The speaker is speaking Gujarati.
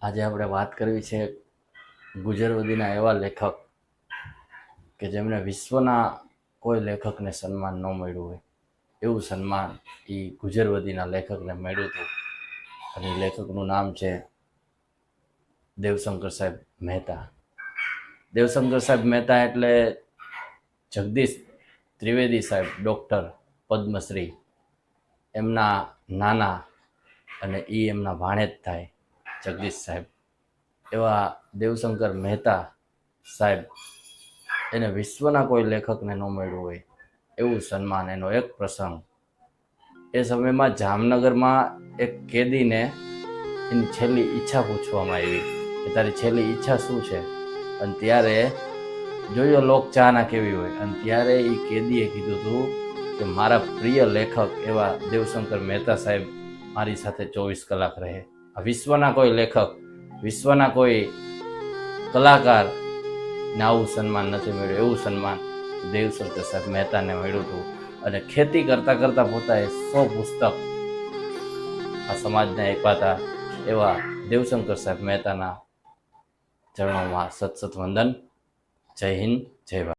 આજે આપણે વાત કરવી છે ગુજરવદીના એવા લેખક કે જેમણે વિશ્વના કોઈ લેખકને સન્માન ન મળ્યું હોય એવું સન્માન એ ગુજરવદીના લેખકને મળ્યું હતું. અને લેખકનું નામ છે દેવશંકર સાહેબ મહેતા. દેવશંકર સાહેબ મહેતા એટલે જગદીશ ત્રિવેદી સાહેબ ડૉક્ટર પદ્મશ્રી, એમના નાના અને એ એમના ભાણેજ થાય જગદીશ સાહેબ. એવા દેવશંકર મહેતા સાહેબ એને વિશ્વના કોઈ લેખકને ન મળ્યું હોય એવું સન્માન. એનો એક પ્રસંગ, એ સમયમાં જામનગરમાં એક કેદીને એની છેલ્લી ઈચ્છા પૂછવામાં આવી કે તારી છેલ્લી ઈચ્છા શું છે. અને ત્યારે જોયો લોક ચાહના કેવી હોય, અને ત્યારે એ કેદીએ કીધું હતું કે મારા પ્રિય લેખક એવા દેવશંકર મહેતા સાહેબ મારી સાથે 24 કલાક રહે. આ વિશ્વના કોઈ લેખક, વિશ્વના કોઈ કલાકાર ને આવું સન્માન નથી મળ્યું. એવું સન્માન દેવશંકર સાહેબ મહેતાને મળ્યું હતું. અને ખેતી કરતાં કરતાં પોતાએ 100 પુસ્તક આ સમાજને આપ્યા હતા. એવા દેવશંકર સાહેબ મહેતાના ચરણોમાં સત વંદન. જય હિન્દ, જય ભારત.